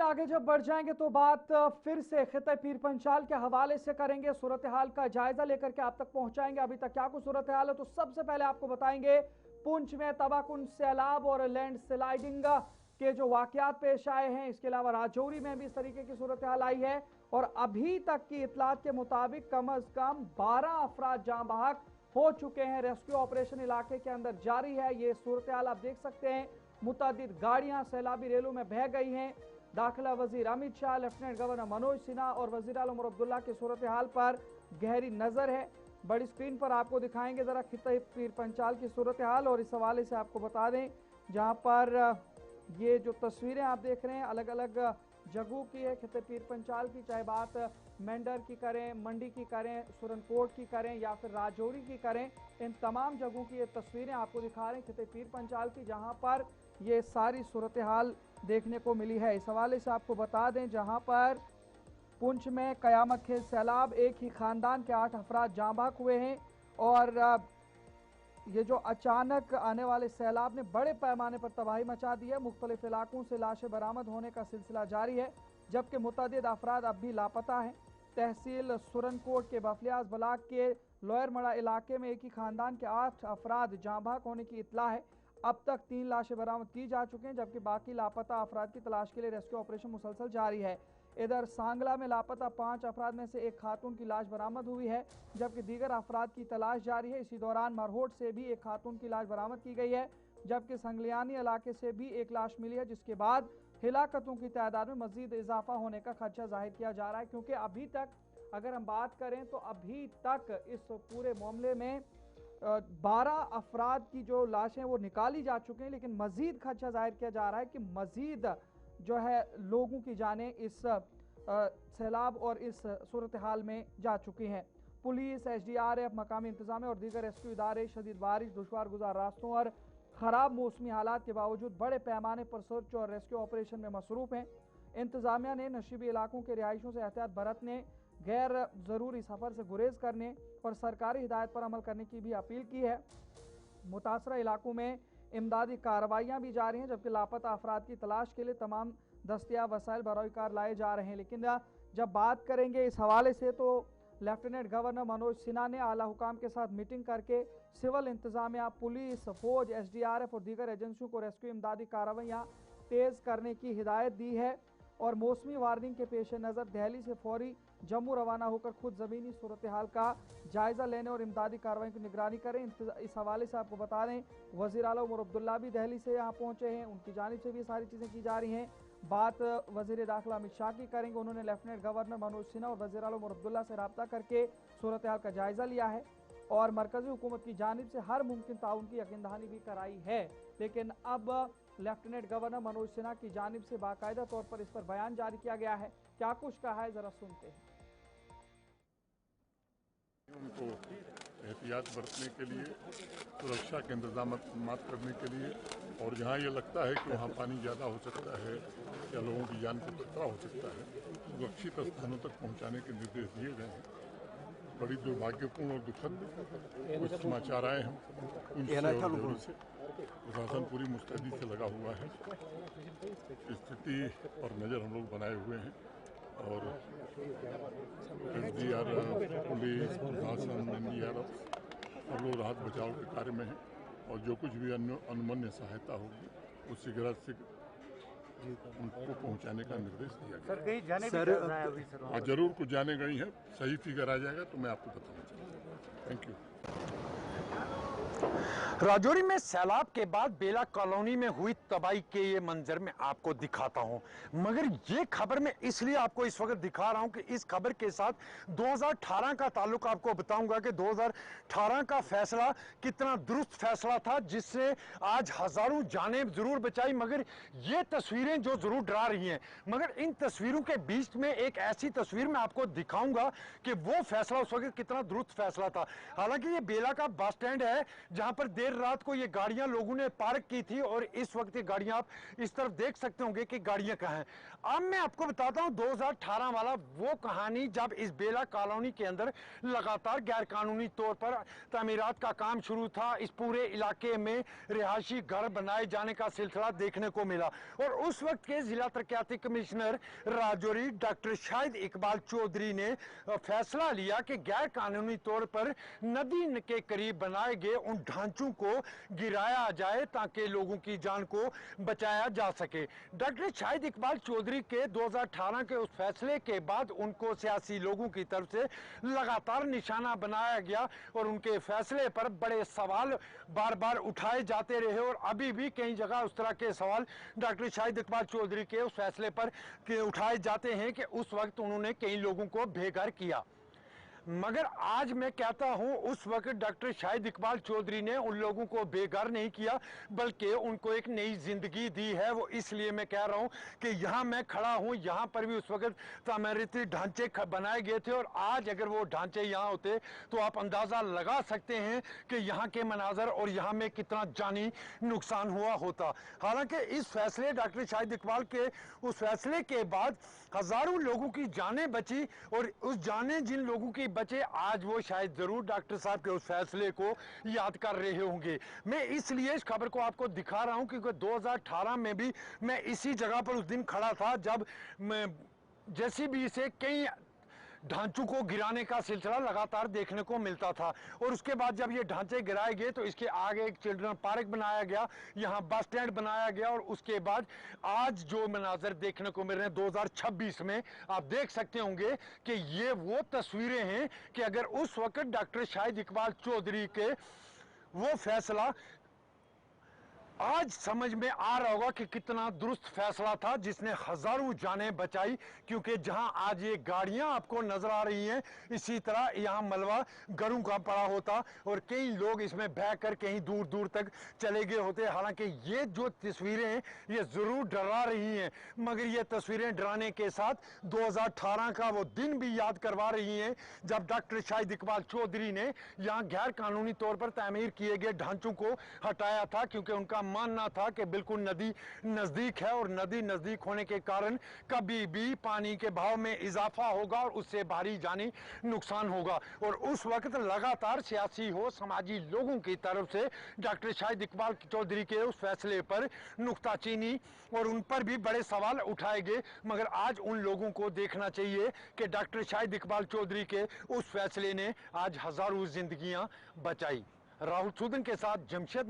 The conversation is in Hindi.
आगे जब बढ़ जाएंगे तो बात फिर से खिते पीर पंचाल के हवाले से करेंगे। सूरत हाल का जायजा लेकर के आप तक पहुंचाएंगे अभी तक क्या कुछ सूरत हाल है। तो सबसे पहले आपको बताएंगे पुंछ में तबाहकुन सैलाब और लैंड स्लाइडिंग के जो वाकयात पेश आए हैं। इसके अलावा राजौरी में भी इस तरीके की सूरत हाल आई है और अभी तक की इतलात के मुताबिक कम अज कम 12 अफराद जाँ बहक हो चुके हैं। रेस्क्यू ऑपरेशन इलाके के अंदर जारी है। ये सूरत हाल आप देख सकते हैं। मुतअद्दिद गाड़ियां सैलाबी रेलों में बह गई हैं। दाखिला वजीर अमित शाह, लेफ्टिनेंट गवर्नर मनोज सिन्हा और वजीर आला उमर अब्दुल्ला की सूरत हाल पर गहरी नजर है। बड़ी स्क्रीन पर आपको दिखाएंगे जरा खिता पीर पंचाल की सूरत हाल। और इस हवाले से आपको बता दें जहां पर ये जो तस्वीरें आप देख रहे हैं अलग अलग जगहों की है खिता पीर पंचाल की, चाहे बात मेंढर की करें, मंडी की करें, सुरनकोट की करें या फिर राजौरी की करें, इन तमाम जगहों की ये तस्वीरें आपको दिखा रहे हैं खिता पीर पंचाल की, जहां पर ये सारी सूरत हाल देखने को मिली है। इस हवाले से आपको बता दें जहां पर पुंछ में कयामत खेज सैलाब, एक ही खानदान के 8 अफराद जाँ बहक हुए हैं और ये जो अचानक आने वाले सैलाब ने बड़े पैमाने पर तबाही मचा दी है। मुख्तलिफ इलाकों से लाशें बरामद होने का सिलसिला जारी है जबकि मुतअद्दिद अफराद अब भी लापता हैं। तहसील सुरनकोट के बफलियाज ब्लाक के लोयरमड़ा इलाके में एक ही खानदान के 8 अफराद जाँ बहक होने की इतला है। अब तक 3 लाशें बरामद की जा चुकी हैं जबकि बाकी लापता अफराद की तलाश के लिए रेस्क्यू ऑपरेशन मुसलसल जारी है। इधर सांगला में लापता 5 अफराद में से एक खातून की लाश बरामद हुई है जबकि दीगर अफराद की तलाश जारी है। इसी दौरान मरहोट से भी एक खातून की लाश बरामद की गई है जबकि संगलियानी इलाके से भी एक लाश मिली है, जिसके बाद हिलाकतों की तादाद में मजीद इजाफा होने का खदशा जाहिर किया जा रहा है। क्योंकि अभी तक अगर हम बात करें तो अभी तक इस पूरे मामले में 12 अफराद की जो लाशें वो निकाली जा चुकी हैं, लेकिन मजीद खदशा जाहिर किया जा रहा है कि मजीद जो है लोगों की जानें इस सैलाब और इस सूरत हाल में जा चुकी हैं। पुलिस, SDRF, मकामी इंतजामिया और दीगर रेस्क्यू इदारे शदीद बारिश, दुश्वार गुजार रास्तों और ख़राब मौसमी हालात के बावजूद बड़े पैमाने पर सर्च और रेस्क्यू ऑपरेशन में मसरूफ़ हैं। इंतजामिया ने नशीबी इलाकों के रिहायशों से एहतियात बरतने, गैर ज़रूरी सफ़र से गुरेज करने और सरकारी हिदायत पर अमल करने की भी अपील की है। मुतासरा इलाकों में इमदादी कार्रवाइयाँ भी जारी हैं जबकि लापता अफराद की तलाश के लिए तमाम दस्तियाब वसाइल बरोकार लाए जा रहे हैं। लेकिन जब बात करेंगे इस हवाले से तो लेफ्टिनेंट गवर्नर मनोज सिन्हा ने आला हुकाम के साथ मीटिंग करके सिविल इंतजामिया, पुलिस, फौज, SDRF और दीगर एजेंसियों को रेस्क्यू इमदादी कार्रवाइयाँ तेज़ करने की हिदायत दी है और मौसमी वार्निंग के पेश नज़र दिल्ली से फौरी जम्मू रवाना होकर खुद ज़मीनी सूरत हाल का जायज़ा लेने और इमदादी कार्रवाई की निगरानी करें। इस हवाले से आपको बता दें वज़ीर आला उमर अब्दुल्ला भी दिल्ली से यहाँ पहुँचे हैं, उनकी जानिब से भी सारी चीज़ें की जा रही हैं। बात वज़ीर दाखिला अमित शाह की करेंगे। उन्होंने लेफ्टिनेंट गवर्नर मनोज सिन्हा और वज़ीर आला उमर अब्दुल्ला से रब्ता करके सूरत हाल का जायज़ा लिया है और मरकज़ी हुकूमत की जानिब से हर मुमकिन ताउन की यकीन दहानी भी कराई है। लेकिन अब लेफ्टिनेंट गवर्नर मनोज सिन्हा की जानिब से बाकायदा तौर पर इस पर बयान जारी किया गया है। क्या कुछ कहा है जरा सुनते हैं। उनको एहतियात बरतने के लिए, सुरक्षा के इंतजाम करने के लिए और जहाँ ये लगता है कि वहाँ पानी ज़्यादा हो सकता है या लोगों की जान को खतरा हो सकता है, सुरक्षित स्थानों तक पहुँचाने के निर्देश दिए गए हैं। बड़ी दुर्भाग्यपूर्ण और दुखद कुछ समाचार आए हैं पुंछ से। प्रशासन पूरी मुस्तैदी से लगा हुआ है, स्थिति पर नज़र हम लोग बनाए हुए हैं और SDRF, पुलिस, प्रशासन, NDRF सब लोग राहत बचाव के कार्य में हैं और जो कुछ भी अनुमन्य सहायता होगी वो शीघ्र से उनको पहुंचाने का निर्देश दिया गया। सर कहीं जाने सर हाँ जरूर कुछ जाने गई है, सही फिगर आ जाएगा तो मैं आपको बताना चाहूँगा। Thank you. राजौरी में सैलाब के बाद बेला कॉलोनी में हुई तबाही के ये मंजर में आपको दिखाता हूं, मगर ये खबर मैं इसलिए आपको इस वक्त दिखा रहा हूं कि इस खबर के साथ 2018 का ताल्लुक आपको बताऊंगा कि 2018 का फैसला कितना दुरुस्त फैसला था जिससे आज हजारों जानें जरूर बचाई। मगर ये तस्वीरें जो जरूर डरा रही हैं, मगर इन तस्वीरों के बीच में एक ऐसी तस्वीर मैं आपको दिखाऊंगा कि वो फैसला उस वक्त कितना दुरुस्त फैसला था। हालांकि ये बेला का बस स्टैंड है जहां पर देर रात को ये गाड़ियां लोगों ने पार्क की थी और इस वक्त ये गाड़ियां आप इस तरफ देख सकते होंगे कि गाड़ियां कहां हैं। अब मैं आपको बताता हूं 2018 वाला वो कहानी, जब इस बेला कॉलोनी के अंदर लगातार गैर कानूनी तौर पर तामीरात का काम शुरू था। इस पूरे इलाके में रिहायशी घर बनाए जाने का सिलसिला देखने को मिला और उस वक्त के जिला तरक्याती कमिश्नर राजौरी डॉक्टर शाहिद इकबाल चौधरी ने फैसला लिया कि गैर कानूनी तौर पर नदी के करीब बनाए गए उन ढांचों को गिराया जाए ताकि लोगों की जान को बचाया जा सके। डॉक्टर शाहिद इकबाल चौधरी के 2018 के उस फैसले के बाद उनको सियासी लोगों की तरफ से लगातार निशाना बनाया गया और उनके फैसले पर बड़े सवाल बार बार उठाए जाते रहे और अभी भी कई जगह उस तरह के सवाल डॉक्टर शाहिद इकबाल चौधरी के उस फैसले पर उठाए जाते हैं कि उस वक्त उन्होंने कई लोगों को बेघर किया। मगर आज मैं कहता हूं उस वक्त डॉक्टर शाहिद इकबाल चौधरी ने उन लोगों को बेघर नहीं किया बल्कि उनको एक नई जिंदगी दी है। वो इसलिए मैं कह रहा हूं कि यहां मैं खड़ा हूं, यहां पर भी उस वक्त तामीराती ढांचे बनाए गए थे और आज अगर वो ढांचे यहां होते तो आप अंदाजा लगा सकते हैं कि यहां के मनाजर और यहां में कितना जानी नुकसान हुआ होता। हालांकि इस फैसले डॉक्टर शाहिद इकबाल के उस फैसले के बाद हजारों लोगों की जानें बची और उस जानें जिन लोगों की बचे आज वो शायद जरूर डॉक्टर साहब के उस फैसले को याद कर रहे होंगे। मैं इसलिए इस खबर को आपको दिखा रहा हूं क्योंकि 2018 में भी मैं इसी जगह पर उस दिन खड़ा था जब जेसीबी से कई ढांचों को गिराने का सिलसिला लगातार देखने को मिलता था और उसके बाद जब ये ढांचे गिराए गए तो इसके आगे एक चिल्ड्रन पार्क बनाया गया, यहाँ बस स्टैंड बनाया गया और उसके बाद आज जो मनाजर देखने को मिल रहे हैं 2026 में आप देख सकते होंगे कि ये वो तस्वीरें हैं कि अगर उस वक्त डॉक्टर शाहिद इकबाल चौधरी के वो फैसला आज समझ में आ रहा होगा कि कितना दुरुस्त फैसला था जिसने हजारों जानें बचाई। क्योंकि जहां आज ये गाड़ियां आपको नजर आ रही हैं इसी तरह यहां मलबा घरों का पड़ा होता और कई लोग इसमें बहकर कहीं दूर दूर तक चले गए होते। हालांकि ये जो तस्वीरें हैं ये जरूर डरा रही हैं मगर ये तस्वीरें डराने के साथ 2018 का वो दिन भी याद करवा रही हैं जब डॉक्टर शाहिद इकबाल चौधरी ने यहाँ गैर कानूनी तौर पर तामीर किए गए ढांचों को हटाया था क्योंकि उनका मानना था कि बिल्कुल नदी नजदीक है और नदी नजदीक होने के कारण कभी भी पानी के बहाव में इजाफा होगा और उससे भारी जानी नुकसान होगा। और उस वक्त लगातार सियासी हो समाजी लोगों की तरफ से डॉक्टर शाहिद इकबाल चौधरी के उस फैसले पर नुक्ताचीनी और उन पर भी बड़े सवाल उठाए गए मगर आज उन लोगों को देखना चाहिए कि डॉक्टर शाहिद इकबाल चौधरी के उस फैसले ने आज हजारों जिंदगियां बचाई। राहुल सूदन के साथ जमशेद